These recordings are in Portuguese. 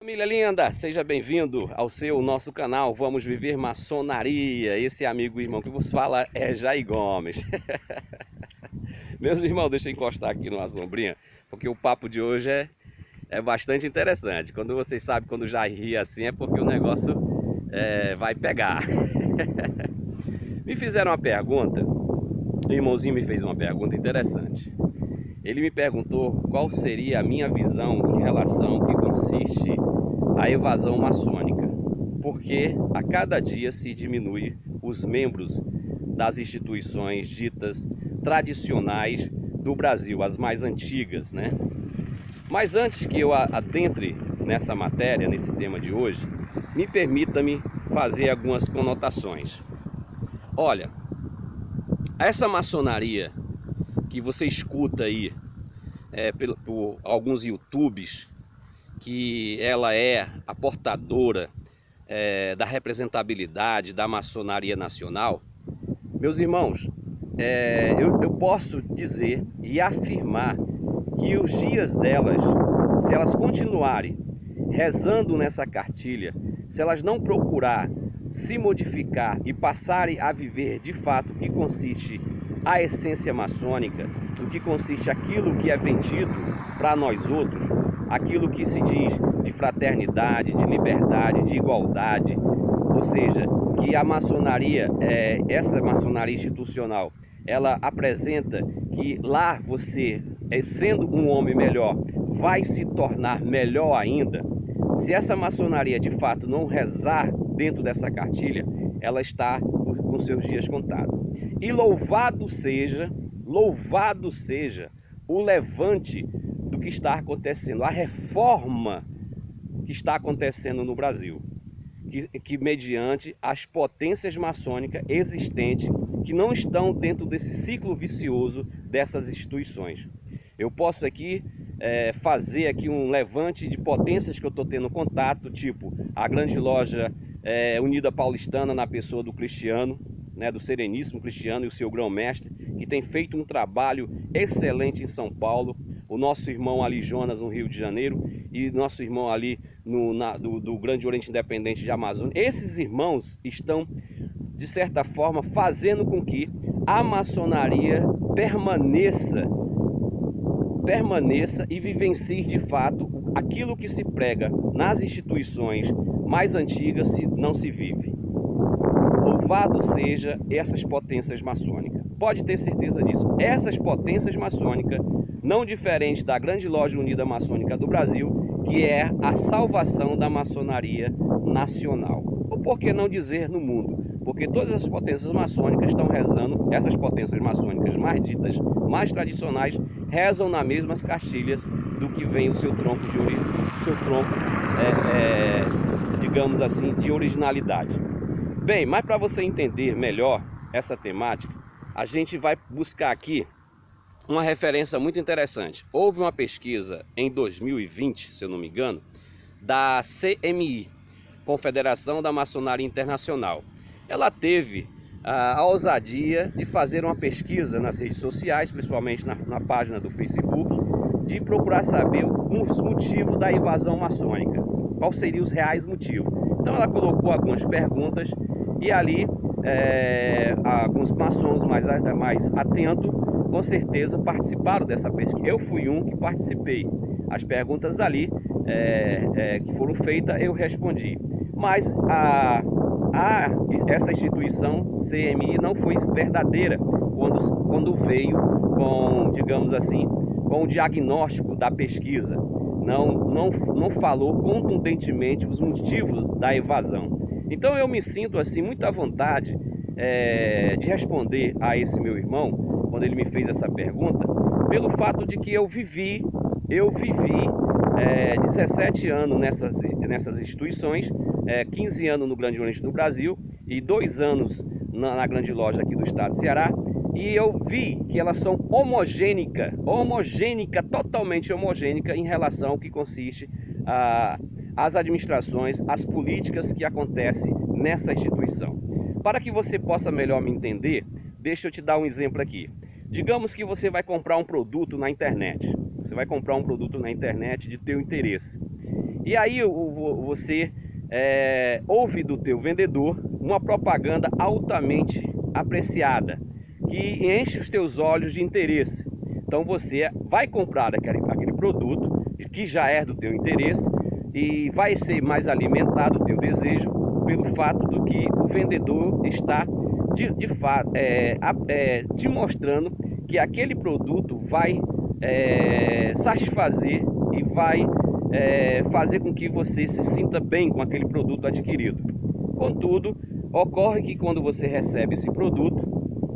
Família linda, seja bem-vindo ao nosso canal Vamos Viver Maçonaria. Esse amigo e irmão que vos fala é Jair Gomes. Meus irmãos, deixa eu encostar aqui numa sombrinha, porque o papo de hoje é bastante interessante. Quando vocês sabem, quando o Jair ri assim, é porque o negócio vai pegar. Me fizeram uma pergunta, o irmãozinho me fez uma pergunta interessante. Ele me perguntou qual seria a minha visão em relação ao que consiste a evasão maçônica, porque a cada dia se diminui os membros das instituições ditas tradicionais do Brasil, as mais antigas, né? Mas antes que eu adentre nessa matéria, nesse tema de hoje, me permita-me fazer algumas conotações. Olha, essa maçonaria que você escuta aí por alguns YouTubes, que ela é a portadora da representabilidade da maçonaria nacional, meus irmãos, eu posso dizer e afirmar que os dias delas, se elas continuarem rezando nessa cartilha, se elas não procurar se modificar e passarem a viver de fato o que consiste a essência maçônica, do que consiste aquilo que é vendido para nós outros, aquilo que se diz de fraternidade, de liberdade, de igualdade, ou seja, que a maçonaria, essa maçonaria institucional, ela apresenta que lá você, sendo um homem melhor, vai se tornar melhor ainda. Se essa maçonaria de fato não rezar dentro dessa cartilha, ela está com seus dias contados. E louvado seja o levante do que está acontecendo, a reforma que está acontecendo no Brasil, que mediante as potências maçônicas existentes que não estão dentro desse ciclo vicioso dessas instituições. Eu posso aqui fazer aqui um levante de potências que eu estou tendo contato, tipo a Grande Loja Unida Paulistana, na pessoa do Cristiano, do Sereníssimo Cristiano e o seu grão-mestre, que tem feito um trabalho excelente em São Paulo, o nosso irmão ali Jonas no Rio de Janeiro e nosso irmão ali do Grande Oriente Independente de Amazônia. Esses irmãos estão, de certa forma, fazendo com que a maçonaria permaneça e vivencie de fato aquilo que se prega nas instituições mais antigas, não se vive. Louvado seja essas potências maçônicas. Pode ter certeza disso. Essas potências maçônicas, não diferente da Grande Loja Unida Maçônica do Brasil, que é a salvação da maçonaria nacional. Ou por que não dizer no mundo? Porque todas as potências maçônicas estão rezando, essas potências maçônicas mais ditas, mais tradicionais, rezam nas mesmas cartilhas do que vem o seu tronco de origem, seu tronco, digamos assim, de originalidade. Bem, mas para você entender melhor essa temática, a gente vai buscar aqui uma referência muito interessante. Houve uma pesquisa em 2020, se eu não me engano, da CMI, Confederação da Maçonaria Internacional. Ela teve a ousadia de fazer uma pesquisa nas redes sociais, principalmente na página do Facebook, de procurar saber os motivos da evasão maçônica. Quais seriam os reais motivos? Então ela colocou algumas perguntas e ali alguns maçons mais atentos, com certeza, participaram dessa pesquisa. Eu fui um que participei. As perguntas ali que foram feitas, eu respondi. Mas essa instituição, CMI, não foi verdadeira quando veio com, digamos assim, com o diagnóstico da pesquisa. Não falou contundentemente os motivos da evasão. Então eu me sinto assim muito à vontade de responder a esse meu irmão, quando ele me fez essa pergunta, pelo fato de que eu vivi 17 anos nessas instituições, 15 anos no Grande Oriente do Brasil e 2 anos na Grande Loja aqui do estado de Ceará, e eu vi que elas são totalmente homogênica em relação ao que consiste as administrações, as políticas que acontecem nessa instituição. Para que você possa melhor me entender, deixa eu te dar um exemplo aqui. Digamos que você vai comprar um produto na internet. Você vai comprar um produto na internet de teu interesse. E aí você ouve do teu vendedor uma propaganda altamente apreciada, que enche os teus olhos de interesse. Então você vai comprar aquele produto que já é do teu interesse e vai ser mais alimentado o teu desejo pelo fato do que o vendedor está de fato te mostrando que aquele produto vai satisfazer e vai fazer com que você se sinta bem com aquele produto adquirido. Contudo, ocorre que quando você recebe esse produto,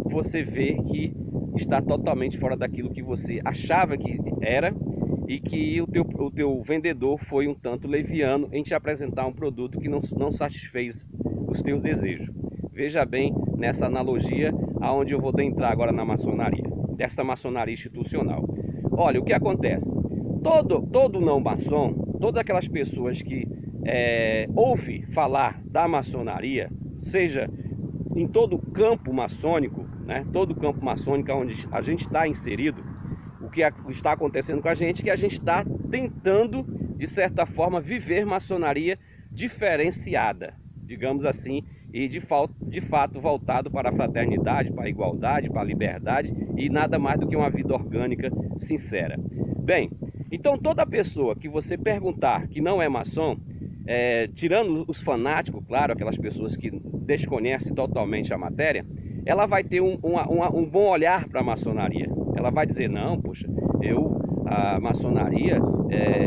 você vê que está totalmente fora daquilo que você achava que era e que o teu vendedor foi um tanto leviano em te apresentar um produto que não satisfez os teus desejos. Veja bem nessa analogia aonde eu vou entrar agora na maçonaria, dessa maçonaria institucional. Olha, o que acontece? Todo não maçom, todas aquelas pessoas que ouvem falar da maçonaria, seja em todo o campo maçônico, né, todo o campo maçônico onde a gente está inserido, o que está acontecendo com a gente é que a gente está tentando, de certa forma, viver maçonaria diferenciada, digamos assim, e de fato voltado para a fraternidade, para a igualdade, para a liberdade e nada mais do que uma vida orgânica sincera. Bem, então toda pessoa que você perguntar que não é maçom, tirando os fanáticos, claro, aquelas pessoas que desconhecem totalmente a matéria, ela vai ter um bom olhar para a maçonaria. Ela vai dizer, não, poxa, a maçonaria,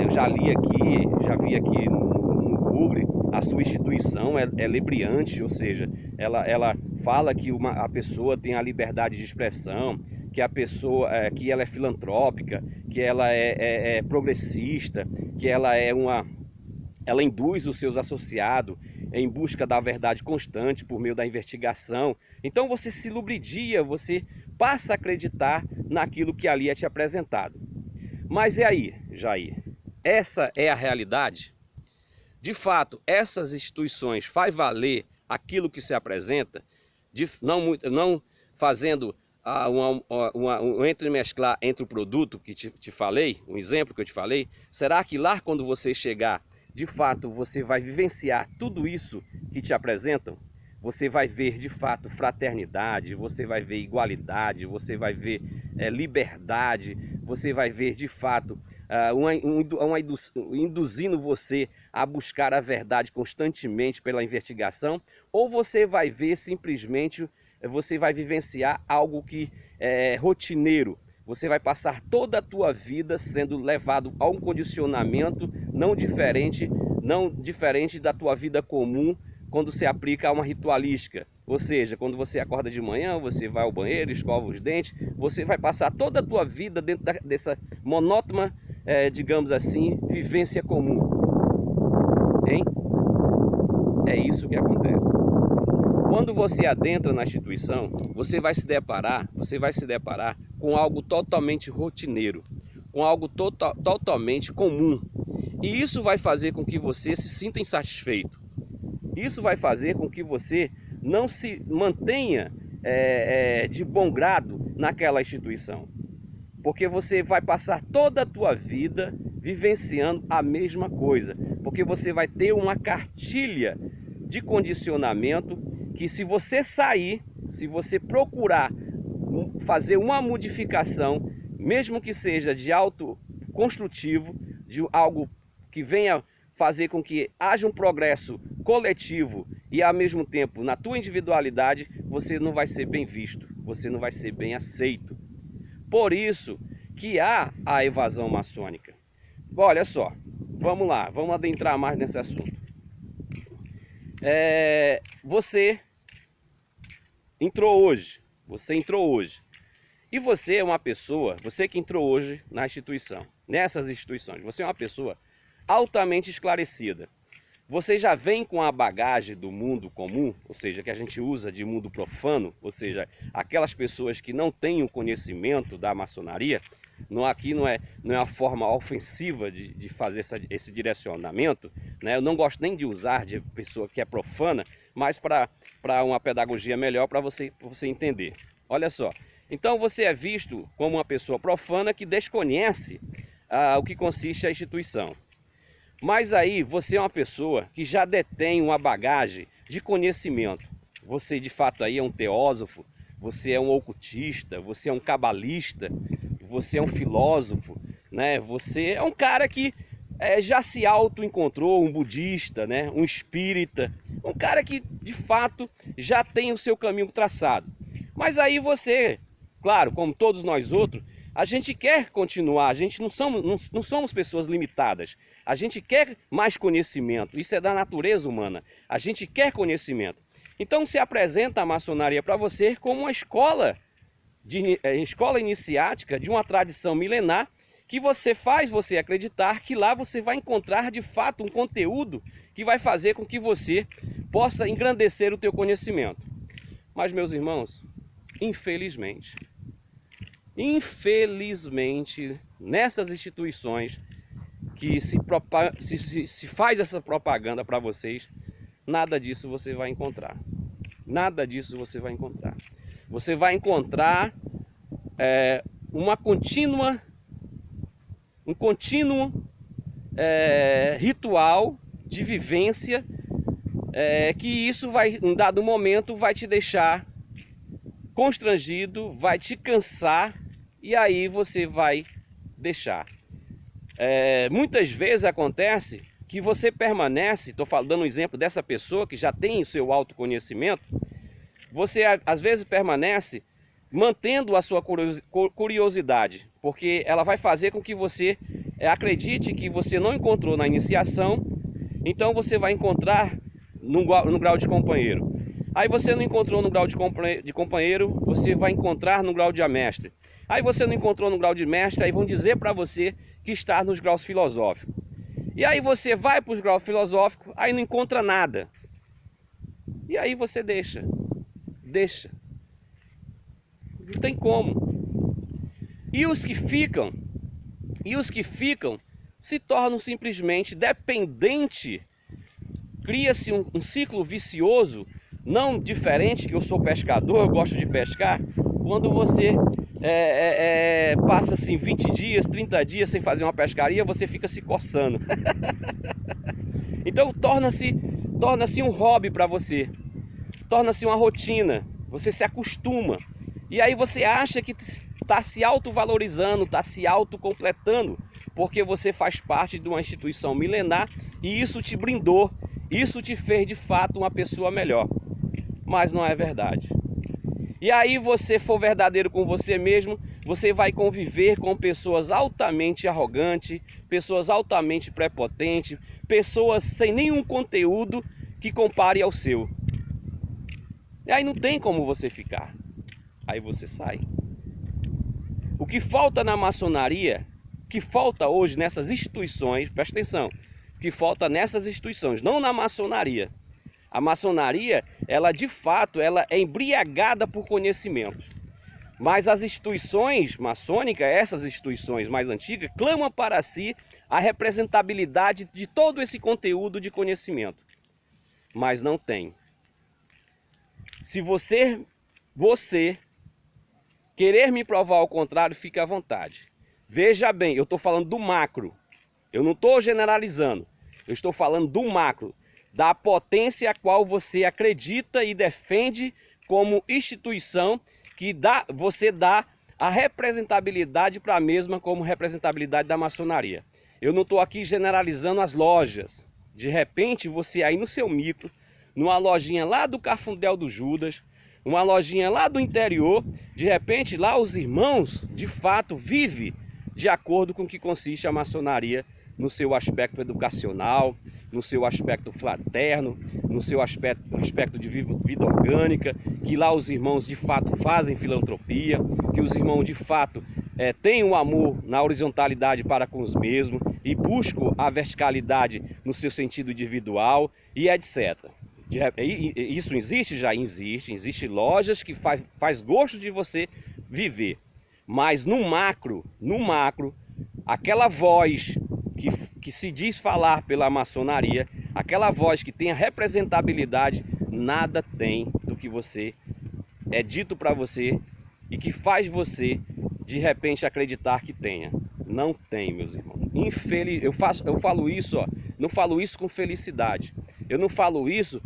eu já li aqui, já vi aqui no Google, a sua instituição é lebriante, ou seja, ela fala que a pessoa tem a liberdade de expressão, que a pessoa, que ela é filantrópica, que ela é progressista, que ela induz os seus associados em busca da verdade constante por meio da investigação. Então você se lubridia, você passa a acreditar naquilo que ali é te apresentado. Mas e aí, Jair? Essa é a realidade? De fato, essas instituições faz valer aquilo que se apresenta, não fazendo um entremesclar entre o produto que te falei, um exemplo que eu te falei? Será que lá quando você chegar, de fato você vai vivenciar tudo isso que te apresentam? Você vai ver de fato fraternidade, você vai ver igualdade, você vai ver liberdade, você vai ver de fato induzindo você a buscar a verdade constantemente pela investigação, ou você vai ver simplesmente, você vai vivenciar algo que é rotineiro. Você vai passar toda a tua vida sendo levado a um condicionamento não diferente da tua vida comum, quando se aplica a uma ritualística. Ou seja, quando você acorda de manhã, você vai ao banheiro, escova os dentes, você vai passar toda a tua vida dentro dessa monótona, digamos assim, vivência comum. Hein? É isso que acontece. Quando você adentra na instituição, você vai se deparar com algo totalmente rotineiro, com algo totalmente comum. E isso vai fazer com que você se sinta insatisfeito. Isso vai fazer com que você não se mantenha de bom grado naquela instituição. Porque você vai passar toda a tua vida vivenciando a mesma coisa. Porque você vai ter uma cartilha de condicionamento que, se você sair, se você procurar fazer uma modificação, mesmo que seja de autoconstrutivo, de algo que venha fazer com que haja um progresso coletivo e ao mesmo tempo na tua individualidade, você não vai ser bem visto, você não vai ser bem aceito. Por isso que há a evasão maçônica. Olha só, vamos lá, vamos adentrar mais nesse assunto. Você entrou hoje, e você é uma pessoa, você que entrou hoje nessas instituições, você é uma pessoa altamente esclarecida. Você já vem com a bagagem do mundo comum, ou seja, que a gente usa de mundo profano, ou seja, aquelas pessoas que não têm o conhecimento da maçonaria. Aqui não é uma forma ofensiva de fazer esse direcionamento, né? Eu não gosto nem de usar de pessoa que é profana, mas para uma pedagogia melhor, para você entender. Olha só, então você é visto como uma pessoa profana que desconhece o que consiste a instituição. Mas aí você é uma pessoa que já detém uma bagagem de conhecimento. Você de fato aí é um teósofo, você é um ocultista, você é um cabalista, você é um filósofo, né? Você é um cara que já se auto-encontrou, um budista, né? Um espírita, um cara que de fato já tem o seu caminho traçado. Mas aí você, claro, como todos nós outros, a gente quer continuar, a gente não somos pessoas limitadas. A gente quer mais conhecimento, isso é da natureza humana. A gente quer conhecimento. Então se apresenta a maçonaria para você como uma escola iniciática de uma tradição milenar que faz você acreditar que lá você vai encontrar de fato um conteúdo que vai fazer com que você possa engrandecer o teu conhecimento. Mas meus irmãos, infelizmente, nessas instituições que se faz essa propaganda para vocês, nada disso você vai encontrar. Nada disso você vai encontrar. Você vai encontrar um contínuo ritual de vivência que isso vai, em dado momento, vai te deixar constrangido, vai te cansar e aí você vai deixar. Muitas vezes acontece que você permanece, estou dando um exemplo dessa pessoa que já tem o seu autoconhecimento, você às vezes permanece mantendo a sua curiosidade, porque ela vai fazer com que você acredite que você não encontrou na iniciação, então você vai encontrar no grau de companheiro. Aí você não encontrou no grau de companheiro, você vai encontrar no grau de mestre. Aí você não encontrou no grau de mestre, aí vão dizer para você que está nos graus filosóficos. E aí você vai para os graus filosóficos, aí não encontra nada. E aí você deixa. Não tem como. E os que ficam se tornam simplesmente dependentes. Cria-se um ciclo vicioso, não diferente, que eu sou pescador, eu gosto de pescar. Quando você passa assim 20 dias, 30 dias sem fazer uma pescaria, você fica se coçando. Então torna-se um hobby para você, torna-se uma rotina, você se acostuma. E aí você acha que está se autovalorizando, está se autocompletando, porque você faz parte de uma instituição milenar e isso te brindou, isso te fez de fato uma pessoa melhor. Mas não é verdade. E aí você for verdadeiro com você mesmo, você vai conviver com pessoas altamente arrogantes, pessoas altamente prepotentes, pessoas sem nenhum conteúdo que compare ao seu. E aí não tem como você ficar. Aí você sai. O que falta na maçonaria, o que falta hoje nessas instituições, presta atenção, o que falta nessas instituições, não na maçonaria. A maçonaria, ela de fato, ela é embriagada por conhecimento. Mas as instituições maçônicas, essas instituições mais antigas, clamam para si a representabilidade de todo esse conteúdo de conhecimento. Mas não tem. Se você querer me provar o contrário, fique à vontade. Veja bem, eu estou falando do macro. Eu não estou generalizando. Eu estou falando do macro. Da potência a qual você acredita e defende como instituição, que você dá a representabilidade para a mesma como representabilidade da maçonaria. Eu não estou aqui generalizando as lojas. De repente você aí no seu micro, numa lojinha lá do Cafundel do Judas, uma lojinha lá do interior, de repente lá os irmãos de fato vivem de acordo com o que consiste a maçonaria no seu aspecto educacional, no seu aspecto fraterno, no seu aspecto de vida orgânica, que lá os irmãos de fato fazem filantropia, que os irmãos de fato têm um amor na horizontalidade para com os mesmos e buscam a verticalidade no seu sentido individual e etc. Isso existe? Já existe. Existem lojas que faz gosto de você viver. Mas no macro, aquela voz que se diz falar pela maçonaria, aquela voz que tem a representabilidade, nada tem do que é dito para você e que faz você de repente acreditar que tenha. Não tem, meus irmãos. Eu falo isso Não falo isso com felicidade. Eu não falo isso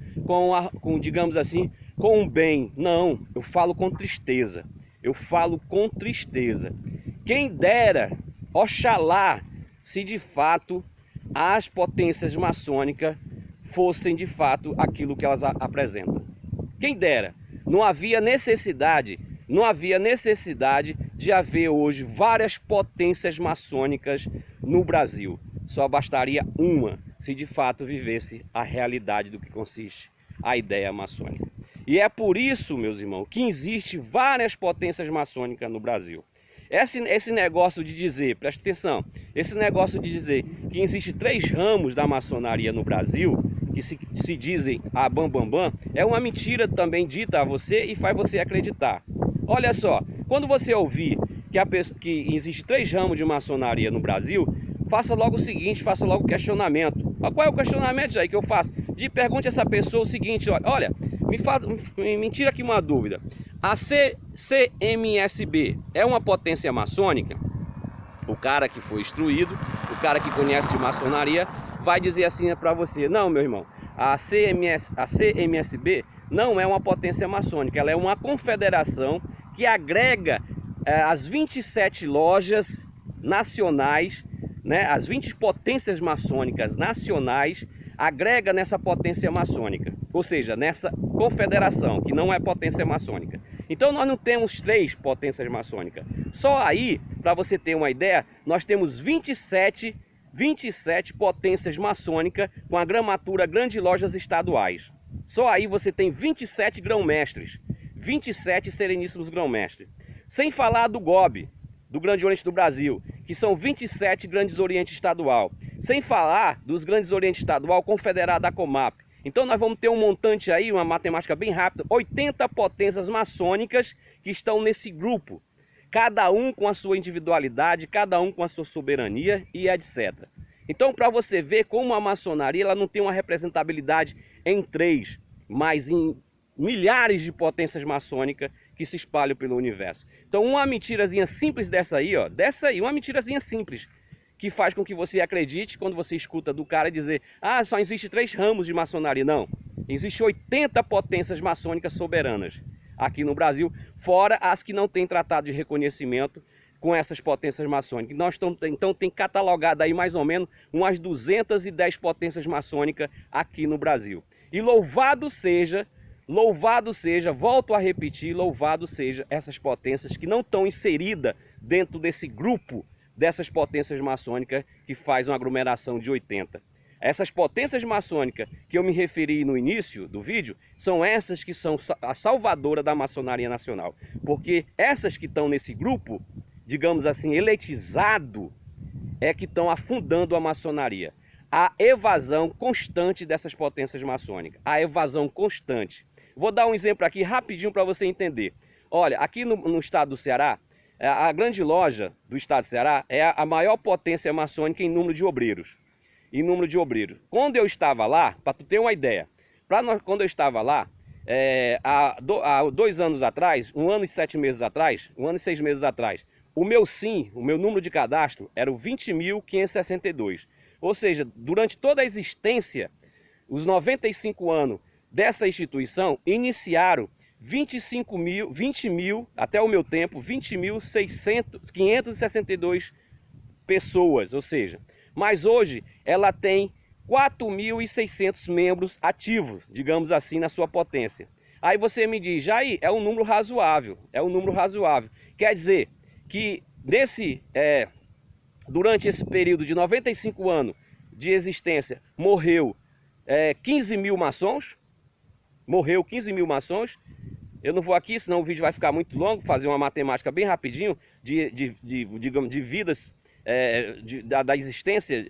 digamos assim, com um bem. Não, eu falo com tristeza. Eu falo com tristeza. Quem dera, oxalá, se de fato as potências maçônicas fossem de fato aquilo que elas apresentam. Quem dera. Não havia necessidade de haver hoje várias potências maçônicas no Brasil. Só bastaria uma, se de fato vivesse a realidade do que consiste a ideia maçônica. E é por isso, meus irmãos, que existe várias potências maçônicas no Brasil. Esse negócio de dizer, presta atenção, esse negócio de dizer que existe 3 ramos da maçonaria no Brasil, que se dizem a bambambam, é uma mentira também dita a você e faz você acreditar. Olha só, quando você ouvir que existe 3 ramos de maçonaria no Brasil, faça logo o seguinte, faça logo o questionamento. Qual é o questionamento aí que eu faço? Pergunte a essa pessoa o seguinte, olha, me tira aqui uma dúvida. A CMSB é uma potência maçônica? O cara que foi instruído, o cara que conhece de maçonaria, vai dizer assim para você: não, meu irmão, a CMSB não é uma potência maçônica, ela é uma confederação que agrega as 27 lojas nacionais, né, as 20 potências maçônicas nacionais, agrega nessa potência maçônica, ou seja, nessa confederação, que não é potência maçônica. Então nós não temos 3 potências maçônicas. Só aí, para você ter uma ideia, nós temos 27 potências maçônicas com a gramatura Grandes Lojas Estaduais. Só aí você tem 27 grão-mestres, 27 sereníssimos grão-mestres. Sem falar do GOB, do Grande Oriente do Brasil, que são 27 Grandes Oriente Estadual. Sem falar dos Grandes Oriente Estadual confederado da Comap. Então nós vamos ter um montante aí, uma matemática bem rápida, 80 potências maçônicas que estão nesse grupo. Cada um com a sua individualidade, cada um com a sua soberania e etc. Então, para você ver como a maçonaria ela não tem uma representabilidade em 3, mas em milhares de potências maçônicas que se espalham pelo universo. Então, uma mentirazinha simples dessa aí, uma mentirazinha simples, que faz com que você acredite quando você escuta do cara dizer: ah, só existe 3 ramos de maçonaria. Não, existe 80 potências maçônicas soberanas aqui no Brasil, fora as que não têm tratado de reconhecimento com essas potências maçônicas. Nós então tem catalogado aí mais ou menos umas 210 potências maçônicas aqui no Brasil. E louvado seja, volto a repetir, louvado seja essas potências que não estão inseridas dentro desse grupo dessas potências maçônicas que faz uma aglomeração de 80. Essas potências maçônicas que eu me referi no início do vídeo, são essas que são a salvadora da maçonaria nacional. Porque essas que estão nesse grupo, digamos assim, elitizado, é que estão afundando a maçonaria. A evasão constante dessas potências maçônicas. A evasão constante. Vou dar um exemplo aqui rapidinho para você entender. Olha, aqui no estado do Ceará, a grande loja do estado do Ceará é a maior potência maçônica em número de obreiros. Quando eu estava lá, para tu ter uma ideia, quando eu estava lá, há 2 anos atrás, 1 ano e 7 meses atrás, 1 ano e 6 meses atrás, o meu SIM, o meu número de cadastro, era o 20.562. Ou seja, durante toda a existência, os 95 anos dessa instituição, iniciaram 20 mil, até o meu tempo, 20.562 pessoas, ou seja, mas hoje ela tem 4.600 membros ativos, digamos assim, na sua potência. Aí você me diz: Jair, é um número razoável, Quer dizer que durante esse período de 95 anos de existência, morreu 15 mil maçons? Eu não vou aqui, senão o vídeo vai ficar muito longo, fazer uma matemática bem rapidinho de vidas da existência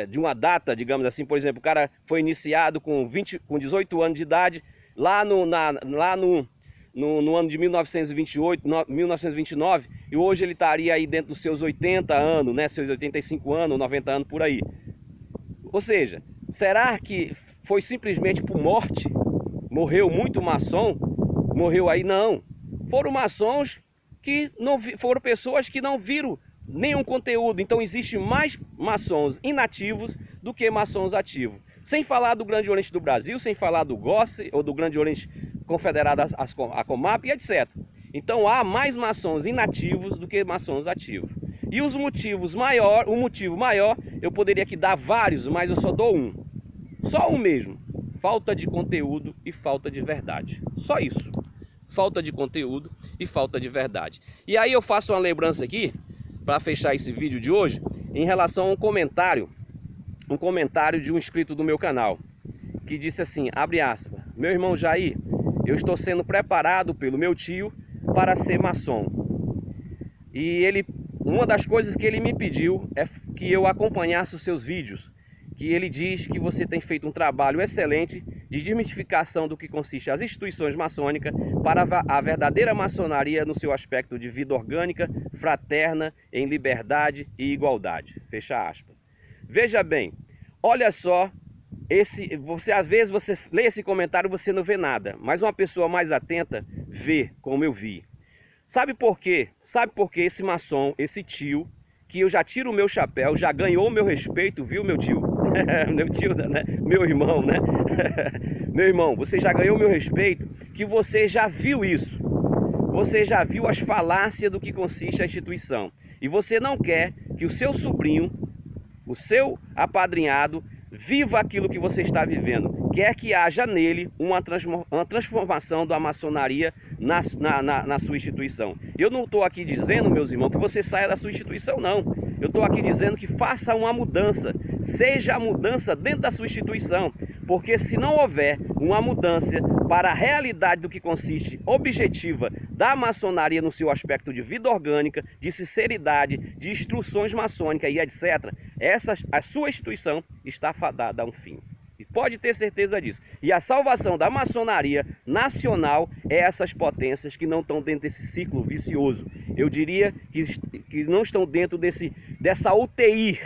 de uma data, digamos assim. Por exemplo, o cara foi iniciado com 18 anos de idade, lá no ano de 1928, 1929, e hoje ele estaria aí dentro dos seus 80 anos, né, seus 85 anos, 90 anos por aí. Ou seja, será que foi simplesmente por morte? Morreu muito maçom? Morreu aí? Não. Foram maçons que não foram pessoas que não viram nenhum conteúdo. Então existe mais maçons inativos do que maçons ativos. Sem falar do Grande Oriente do Brasil, sem falar do GOSSE ou do Grande Oriente Confederado a Comap e etc. Então há mais maçons inativos do que maçons ativos. E o motivo maior, eu poderia aqui dar vários, mas eu só dou um. Só um mesmo. Falta de conteúdo e falta de verdade. Só isso. Falta de conteúdo e falta de verdade. E aí eu faço uma lembrança aqui, para fechar esse vídeo de hoje, em relação a um comentário de um inscrito do meu canal, que disse assim, abre aspas, meu irmão Jair, eu estou sendo preparado pelo meu tio para ser maçom. E uma das coisas que ele me pediu é que eu acompanhasse os seus vídeos, que ele diz que você tem feito um trabalho excelente de desmistificação do que consiste as instituições maçônicas para a verdadeira maçonaria no seu aspecto de vida orgânica, fraterna, em liberdade e igualdade. Fecha aspas. Veja bem, olha só, às vezes você lê esse comentário e você não vê nada, mas uma pessoa mais atenta vê como eu vi. Sabe por quê? Sabe por que esse maçom, esse tio, que eu já tiro o meu chapéu, já ganhou o meu respeito, viu, meu tio? Meu tio, né? Meu irmão, né? Meu irmão, você já ganhou o meu respeito, que você já viu isso. Você já viu as falácias do que consiste a instituição. E você não quer que o seu sobrinho, o seu apadrinhado, viva aquilo que você está vivendo. Quer que haja nele uma transformação da maçonaria na sua instituição. Eu não estou aqui dizendo, meus irmãos, que você saia da sua instituição, não. Eu estou aqui dizendo que faça uma mudança. Seja a mudança dentro da sua instituição. Porque se não houver uma mudança para a realidade do que consiste objetiva da maçonaria no seu aspecto de vida orgânica, de sinceridade, de instruções maçônicas e etc., a sua instituição está fadada a um fim. E pode ter certeza disso. E a salvação da maçonaria nacional é essas potências que não estão dentro desse ciclo vicioso. Eu diria que não estão dentro dessa UTI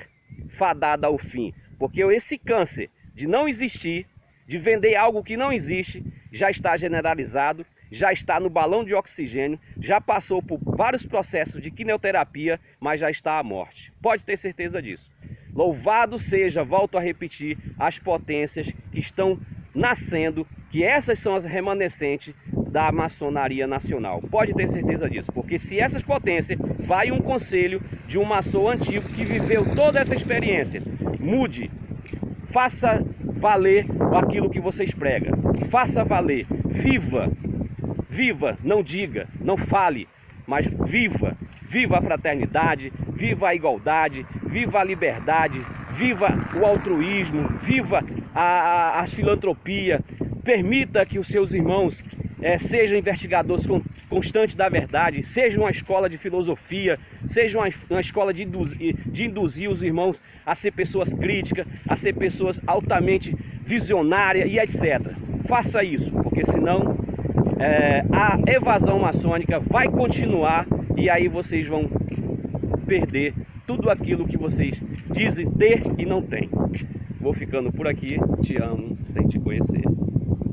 fadada ao fim. Porque esse câncer de não existir, de vender algo que não existe, já está generalizado, já está no balão de oxigênio, já passou por vários processos de quimioterapia, mas já está à morte. Pode ter certeza disso. Louvado seja, volto a repetir, as potências que estão nascendo, que essas são as remanescentes da maçonaria nacional. Pode ter certeza disso, porque se essas potências, vai um conselho de um maçom antigo que viveu toda essa experiência. Mude, faça valer aquilo que vocês pregam, faça valer, viva, não diga, não fale, mas viva a fraternidade, viva a igualdade, viva a liberdade, viva o altruísmo, viva a filantropia, permita que os seus irmãos sejam investigadores constantes da verdade, seja uma escola de filosofia, seja uma escola de induzir os irmãos a ser pessoas críticas, a ser pessoas altamente visionárias e etc. Faça isso, porque senão a evasão maçônica vai continuar e aí vocês vão perder tudo aquilo que vocês dizem ter e não têm. Vou ficando por aqui, te amo sem te conhecer.